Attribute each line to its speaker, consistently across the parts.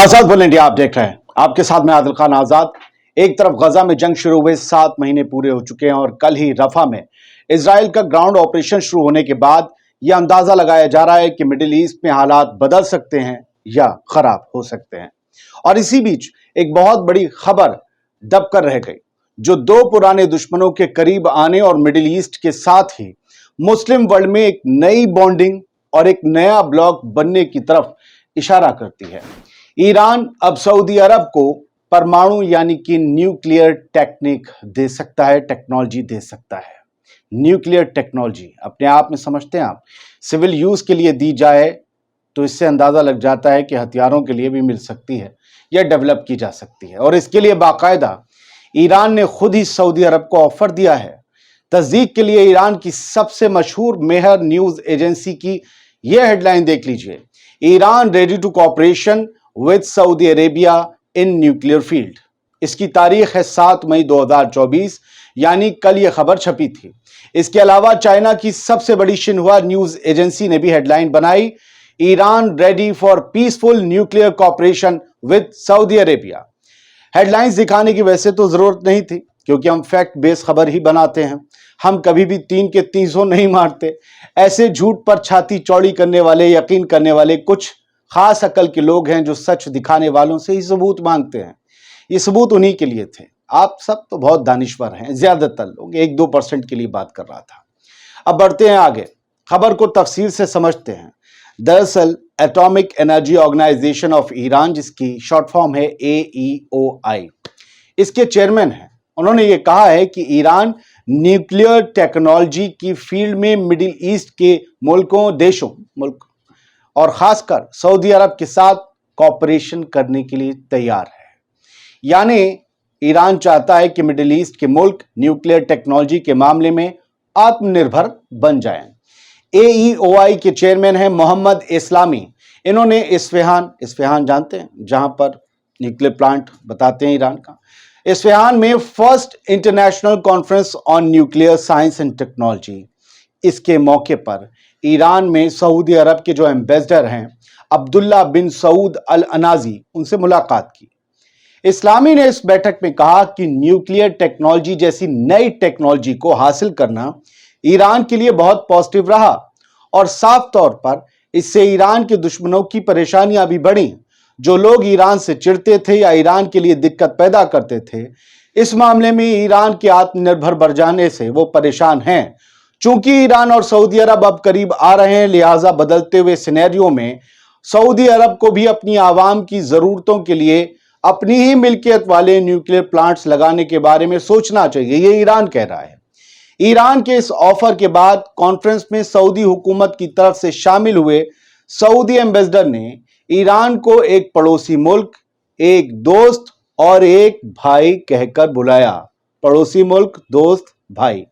Speaker 1: आजाद बोल इंडिया आप देख रहे हैं, आपके साथ में आदिल खान आजाद। एक तरफ गजा में जंग शुरू हुए 7 महीने पूरे हो चुके हैं और कल ही रफा में इजराइल का ग्राउंड ऑपरेशन शुरू होने के बाद यह अंदाजा लगाया जा रहा है कि मिडिल ईस्ट में हालात बदल सकते हैं या खराब हो सकते हैं। और इसी बीच एक बहुत बड़ी खबर दब कर रह गई, जो दो पुराने दुश्मनों के करीब आने और मिडिल ईस्ट के साथ ही मुस्लिम वर्ल्ड में एक नई बॉन्डिंग और एक नया ब्लॉक बनने की तरफ इशारा करती है। ईरान अब सऊदी अरब को परमाणु यानी कि न्यूक्लियर टेक्निक दे सकता है, टेक्नोलॉजी दे सकता है। न्यूक्लियर टेक्नोलॉजी अपने आप में समझते हैं आप, सिविल यूज के लिए दी जाए तो इससे अंदाजा लग जाता है कि हथियारों के लिए भी मिल सकती है या डेवलप की जा सकती है। और इसके लिए बाकायदा ईरान ने खुद ही सऊदी अरब को ऑफर दिया है। तस्दीक के लिए ईरान की सबसे मशहूर मेहर न्यूज एजेंसी की यह हेडलाइन देख लीजिए, Iran ready to cooperation with Saudi Arabia in nuclear field. इसकी तारीख है 7 मई 2024, यानी कल यह खबर छपी थी। इसके अलावा चाइना की सबसे बड़ी शिन्हुआ न्यूज एजेंसी ने भी हेडलाइन बनाई, Iran ready for peaceful nuclear cooperation with Saudi Arabia. Headlines दिखाने की वैसे तो जरूरत नहीं थी, क्योंकि हम फैक्ट बेस्ड खबर ही बनाते हैं। हम कभी भी 3 के 300 नहीं मारते। ऐसे झूठ पर छाती चौड़ी करने वाले, यकीन करने वाले कुछ खास अकल के लोग हैं जो सच दिखाने वालों से ही सबूत मांगते हैं। ये सबूत उन्हीं के लिए थे। आप सब तो बहुत दानिश्वर हैं, ज्यादातर लोग 1-2% के लिए बात कर रहा था। अब बढ़ते हैं आगे, खबर को तफसील से समझते हैं। दरअसल atomic energy organisation of Iran, जिसकी शॉर्ट फॉर्म है AEOI, इसके चेयरमैन हैं। उन्होंने ये कहा है कि ईरान न्यूक्लियर टेक्नोलॉजी की फील्ड में मिडिल ईस्ट के मुल्क और खासकर सऊदी अरब के साथ कॉपरेशन करने के लिए तैयार है। यानी ईरान चाहता है कि मिडिल ईस्ट के मुल्क न्यूक्लियर टेक्नोलॉजी के मामले में आत्मनिर्भर बन जाएं। AEOI के चेयरमैन हैं मोहम्मद इस्लामी। इन्होंने इस्फहान जानते हैं, जहां पर न्यूक्लियर प्लांट बताते हैं ईरान का, इस्फहान में first international conference on nuclear science and technology, इसके मौके पर ईरान में सऊदी अरब के जो एम्बेसडर हैं अब्दुल्ला बिन सऊद अल अनाजी, उनसे मुलाकात की। इस्लामी ने इस बैठक में कहा कि न्यूक्लियर टेक्नोलॉजी जैसी नई टेक्नोलॉजी को हासिल करना ईरान के लिए बहुत पॉजिटिव रहा और साफ तौर पर इससे ईरान के दुश्मनों की परेशानियां भी बढ़ी। जो लोग ईरान से चिढ़ते थे या ईरान के लिए दिक्कत पैदा करते थे, इस मामले में ईरान के आत्मनिर्भर बढ़ जाने से वो परेशान हैं। चूंकि ईरान और सऊदी अरब अब करीब आ रहे हैं, लिहाजा बदलते हुए सिनेरियो में सऊदी अरब को भी अपनी आवाम की जरूरतों के लिए अपनी ही मिल्कियत वाले न्यूक्लियर प्लांट्स लगाने के बारे में सोचना चाहिए, ये ईरान कह रहा है। ईरान के इस ऑफर के बाद कॉन्फ्रेंस में सऊदी हुकूमत की तरफ से शामिल हुए सऊदी एम्बेसडर ने ईरान को एक पड़ोसी मुल्क, एक दोस्त और एक भाई कहकर बुलाया। पड़ोसी मुल्क, दोस्त, भाई।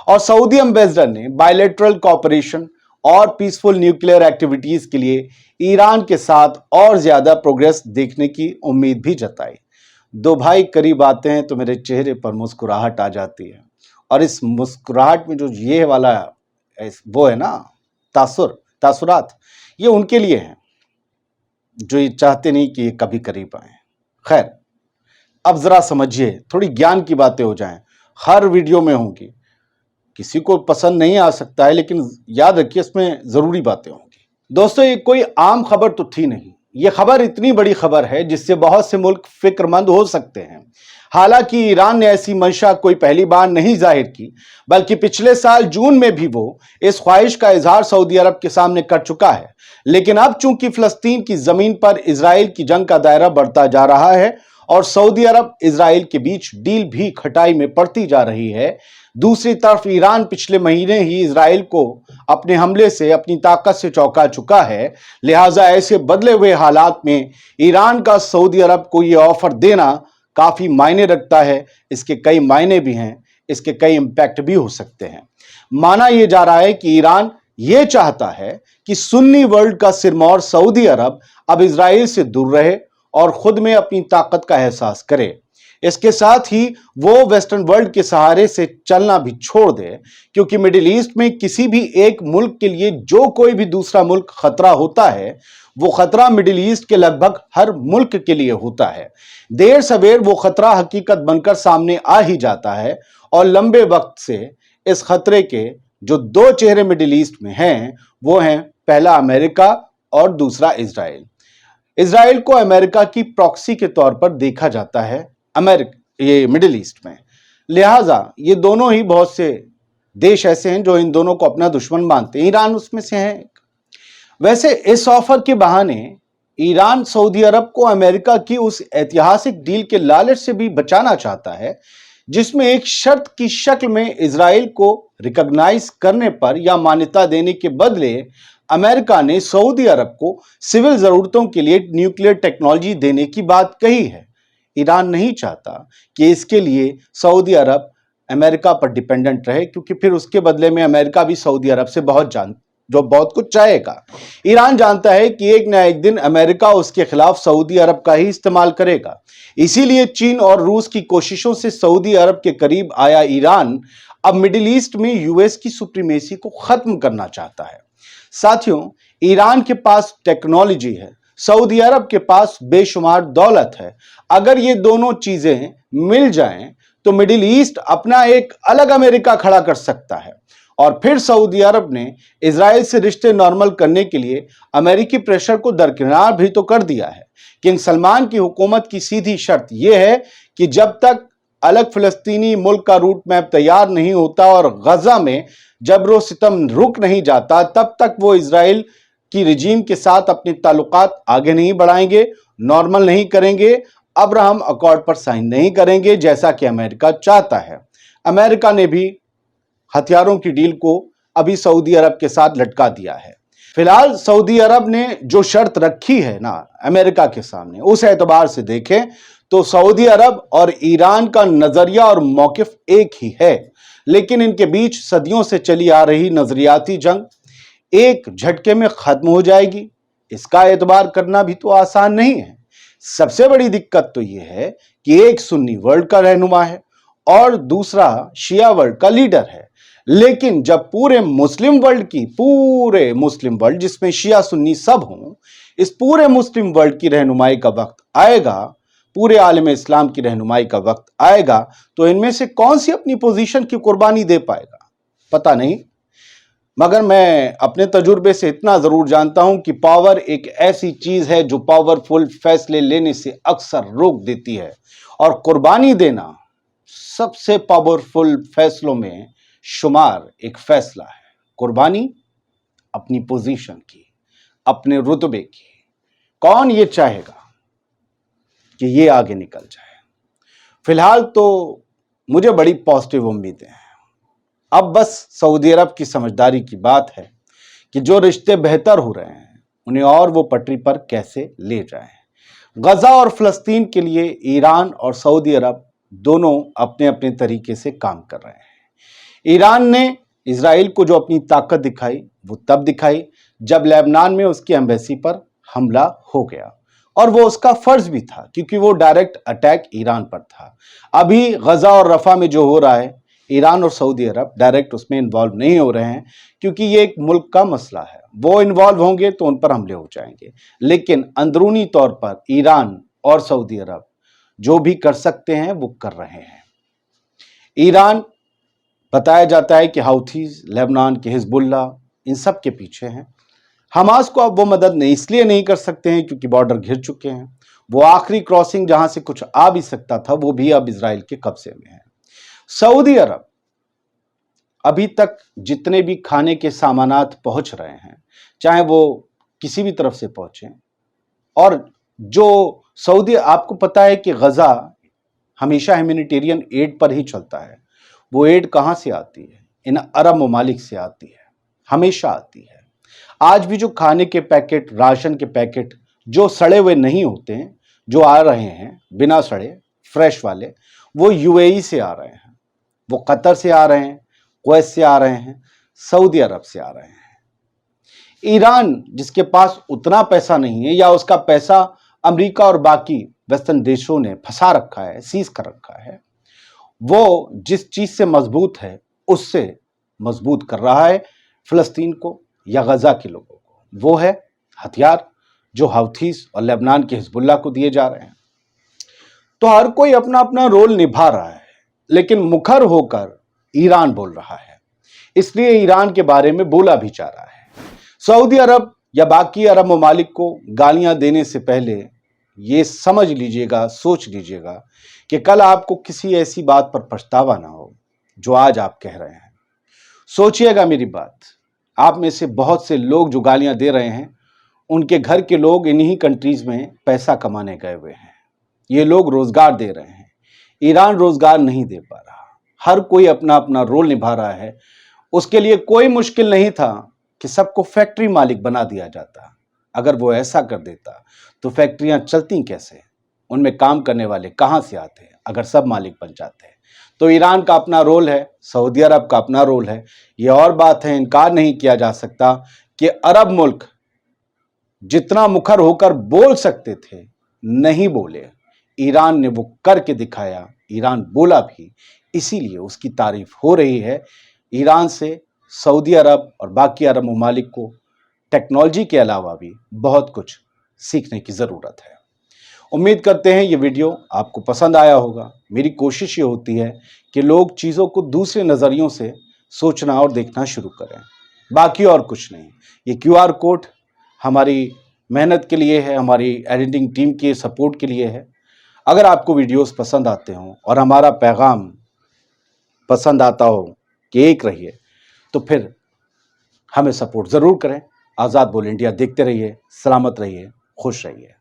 Speaker 1: और सऊदी एम्बेसडर ने बायलैटरल कोऑपरेशन और पीसफुल न्यूक्लियर एक्टिविटीज के लिए ईरान के साथ और ज्यादा प्रोग्रेस देखने की उम्मीद भी जताई। दो भाई करीब आते हैं तो मेरे चेहरे पर मुस्कुराहट आ जाती है, और इस मुस्कुराहट में जो ये वाला वो है ना, तासुरात, ये उनके लिए हैं जो ये चाहते नहीं कि ये कभी करीब आए। खैर, अब जरा समझिए, थोड़ी ज्ञान की बातें हो जाएं, हर वीडियो में होंगी। किसी को पसंद नहीं आ सकता है, लेकिन याद रखिए इसमें जरूरी बातें होंगी। दोस्तों, ये कोई आम खबर तो थी नहीं। ये खबर इतनी बड़ी खबर है जिससे बहुत से मुल्क फिक्रमंद हो सकते हैं। हालांकि ईरान ने ऐसी मंशा कोई पहली बार नहीं जाहिर की, बल्कि पिछले साल जून में भी वो इस ख्वाहिश का इजहार सऊदी अरब के सामने कर चुका है। लेकिन अब चूंकि फिलिस्तीन की जमीन पर इजराइल की जंग का दायरा बढ़ता जा रहा है और सऊदी अरब इजराइल के बीच डील भी खटाई में पड़ती जा रही है, दूसरी तरफ ईरान पिछले महीने ही इजराइल को अपने हमले से, अपनी ताकत से चौंका चुका है। लिहाजा ऐसे बदले हुए हालात में ईरान का सऊदी अरब को यह ऑफर देना काफी मायने रखता है। इसके कई मायने भी हैं, इसके कई इंपैक्ट भी हो सकते हैं। माना यह जा रहा है कि ईरान यह चाहता है कि सुन्नी वर्ल्ड का सिरमौर सऊदी अरब अब इजराइल से दूर रहे और खुद में अपनी ताकत का एहसास करे। इसके साथ ही वो वेस्टर्न वर्ल्ड के सहारे से चलना भी छोड़ दे, क्योंकि मिडिल ईस्ट में किसी भी एक मुल्क के लिए जो कोई भी दूसरा मुल्क खतरा होता है, वो खतरा मिडिल ईस्ट के लगभग हर मुल्क के लिए होता है। देर सवेर वो खतरा हकीकत बनकर सामने आ ही जाता है और लंबे वक्त से इस खतरे के जो दो चेहरे मिडिल ईस्ट में हैं, वो हैं पहला अमेरिका और दूसरा इजराइल। इजराइल को अमेरिका की प्रॉक्सी के तौर पर देखा जाता है ये मिडिल ईस्ट में। लिहाजा ये दोनों ही बहुत से देश ऐसे हैं जो इन दोनों को अपना दुश्मन मानते हैं। ईरान उसमें से है। वैसे इस ऑफर के बहाने ईरान सऊदी अरब को अमेरिका की उस ऐतिहासिक डील के लालच से भी बचाना चाहता है, जिसमें एक शर्त की शक्ल में इजराइल को रिकॉग्नाइज करने पर या मान्यता देने के बदले अमेरिका ने सऊदी अरब को सिविल जरूरतों के लिए न्यूक्लियर टेक्नोलॉजी देने की बात कही है। ईरान नहीं चाहता कि इसके लिए सऊदी अरब अमेरिका पर डिपेंडेंट रहे, क्योंकि फिर उसके बदले में अमेरिका भी सऊदी अरब से बहुत कुछ चाहेगा। ईरान जानता है कि एक न एक दिन अमेरिका उसके खिलाफ सऊदी अरब का ही इस्तेमाल करेगा। इसीलिए चीन और रूस की कोशिशों से सऊदी अरब के करीब आया ईरान अब मिडिल ईस्ट में यूएस की सुप्रीमेसी को खत्म करना चाहता है। साथियों, ईरान के पास टेक्नोलॉजी है, सऊदी अरब के पास बेशुमार दौलत है। अगर ये दोनों चीजें मिल जाएं तो मिडिल ईस्ट अपना एक अलग अमेरिका खड़ा कर सकता है। और फिर सऊदी अरब ने इजराइल से रिश्ते नॉर्मल करने के लिए अमेरिकी प्रेशर को दरकिनार भी तो कर दिया है। किंग सलमान की हुकूमत की सीधी शर्त यह है कि जब तक अलग फिलिस्तीनी मुल्क का रूट मैप तैयार नहीं होता और गजा में जबरो सितम रुक नहीं जाता, तब तक वो इजराइल की रिजीम के साथ अपने ताल्लुकात आगे नहीं बढ़ाएंगे, नॉर्मल नहीं करेंगे, अब्राहम अकॉर्ड पर साइन नहीं करेंगे, जैसा कि अमेरिका चाहता है। अमेरिका ने भी हथियारों की डील को अभी सऊदी अरब के साथ लटका दिया है। फिलहाल सऊदी अरब ने जो शर्त रखी है ना अमेरिका के सामने, उस एतबार से देखें तो सऊदी अरब और ईरान का नजरिया और मौकिफ एक ही है, लेकिन इनके बीच सदियों से चली आ रही नजरियाती जंग एक झटके में खत्म हो जाएगी, इसका एतबार करना भी तो आसान नहीं है। सबसे बड़ी दिक्कत तो यह है कि एक सुन्नी वर्ल्ड का रहनुमा है और दूसरा शिया वर्ल्ड का लीडर है। लेकिन जब पूरे मुस्लिम वर्ल्ड जिसमें शिया सुन्नी सब हों, इस पूरे मुस्लिम वर्ल्ड की रहनुमाई का वक्त आएगा, पूरे आलम इस्लाम की रहनुमाई का वक्त आएगा, तो इनमें से कौन सी अपनी पोजीशन की कुर्बानी दे पाएगा पता नहीं। मगर मैं अपने तजुर्बे से इतना जरूर जानता हूं कि पावर एक ऐसी चीज है जो पावरफुल फैसले लेने से अक्सर रोक देती है, और कुर्बानी देना सबसे पावरफुल फैसलों में शुमार एक फैसला है। कुर्बानी अपनी पोजीशन की, अपने रुतबे की। कौन ये चाहेगा कि ये आगे निकल जाए? फिलहाल तो मुझे बड़ी पॉजिटिव उम्मीदें हैं। अब बस सऊदी अरब की समझदारी की बात है कि जो रिश्ते बेहतर हो रहे हैं उन्हें और वो पटरी पर कैसे ले जाएं। गजा और फिलिस्तीन के लिए ईरान और सऊदी अरब दोनों अपने अपने तरीके से काम कर रहे हैं। ईरान ने इजराइल को जो अपनी ताकत दिखाई वो तब दिखाई जब लेबनान में उसकी एम्बेसी पर हमला हो गया, और वो उसका फर्ज भी था क्योंकि वो डायरेक्ट अटैक ईरान पर था। अभी गजा और रफा में जो हो रहा है, ईरान और सऊदी अरब डायरेक्ट उसमें इन्वॉल्व नहीं हो रहे हैं क्योंकि ये एक मुल्क का मसला है। वो इन्वॉल्व होंगे तो उन पर हमले हो जाएंगे, लेकिन अंदरूनी तौर पर ईरान और सऊदी अरब जो भी कर सकते हैं वो कर रहे हैं। ईरान बताया जाता है कि हाउथीज, लेबनान के हिजबुल्ला, इन सब के पीछे हैं। हमास को अब वो मदद इसलिए नहीं कर सकते हैं क्योंकि बॉर्डर घिर चुके हैं। वो आखिरी क्रॉसिंग जहां से कुछ आ भी सकता था वो भी अब इजराइल के कब्जे में है। सऊदी अरब अभी तक जितने भी खाने के सामानात पहुंच रहे हैं, चाहे वो किसी भी तरफ से पहुंचे, और जो सऊदी, आपको पता है कि गजा हमेशा ह्यूमैनिटेरियन एड पर ही चलता है। वो एड कहां से आती है? इन अरब ममालिक से आती है, हमेशा आती है। आज भी जो खाने के पैकेट, राशन के पैकेट जो सड़े हुए नहीं होते हैं, जो आ रहे हैं बिना सड़े फ्रेश वाले, वो यूएई से आ रहे हैं, वो कतर से आ रहे हैं, कुवैत से आ रहे हैं, सऊदी अरब से आ रहे हैं। ईरान जिसके पास उतना पैसा नहीं है, या उसका पैसा अमेरिका और बाकी वेस्टर्न देशों ने फंसा रखा है, सीज कर रखा है, वो जिस चीज से मजबूत है उससे मजबूत कर रहा है फिलिस्तीन को या गजा के लोगों को। वो है हथियार, जो हाउथीज और लेबनान के हिजबुल्लाह को दिए जा रहे हैं। तो हर कोई अपना अपना रोल निभा रहा है, लेकिन मुखर होकर ईरान बोल रहा है, इसलिए ईरान के बारे में बोला भी जा रहा है। सऊदी अरब या बाकी अरब ममालिक को गालियां देने से पहले ये समझ लीजिएगा, सोच लीजिएगा कि कल आपको किसी ऐसी बात पर पछतावा ना हो जो आज आप कह रहे हैं। सोचिएगा मेरी बात, आप में से बहुत से लोग जो गालियां दे रहे हैं, उनके घर के लोग इन्हीं कंट्रीज में पैसा कमाने गए हुए हैं। ये लोग रोजगार दे रहे हैं, ईरान रोजगार नहीं दे पा रहा। हर कोई अपना अपना रोल निभा रहा है। उसके लिए कोई मुश्किल नहीं था कि सबको फैक्ट्री मालिक बना दिया जाता। अगर वो ऐसा कर देता तो फैक्ट्रियां चलती कैसे, उनमें काम करने वाले कहां से आते अगर सब मालिक बन जाते। तो ईरान का अपना रोल है, सऊदी अरब का अपना रोल है। ये और बात है, इनकार नहीं किया जा सकता कि अरब मुल्क जितना मुखर होकर बोल सकते थे नहीं बोले। ईरान ने वो करके दिखाया, ईरान बोला भी, इसीलिए उसकी तारीफ हो रही है। ईरान से सऊदी अरब और बाकी अरब ममालिक को टेक्नोलॉजी के अलावा भी बहुत कुछ सीखने की ज़रूरत है। उम्मीद करते हैं ये वीडियो आपको पसंद आया होगा। मेरी कोशिश ये होती है कि लोग चीज़ों को दूसरे नज़रियों से सोचना और देखना शुरू करें, बाकी और कुछ नहीं। ये QR कोड हमारी मेहनत के लिए है, हमारी एडिटिंग टीम के सपोर्ट के लिए है। अगर आपको वीडियोस पसंद आते हों और हमारा पैगाम पसंद आता हो कि एक रहिए, तो फिर हमें सपोर्ट ज़रूर करें। आज़ाद बोल इंडिया देखते रहिए, सलामत रहिए, खुश रहिए।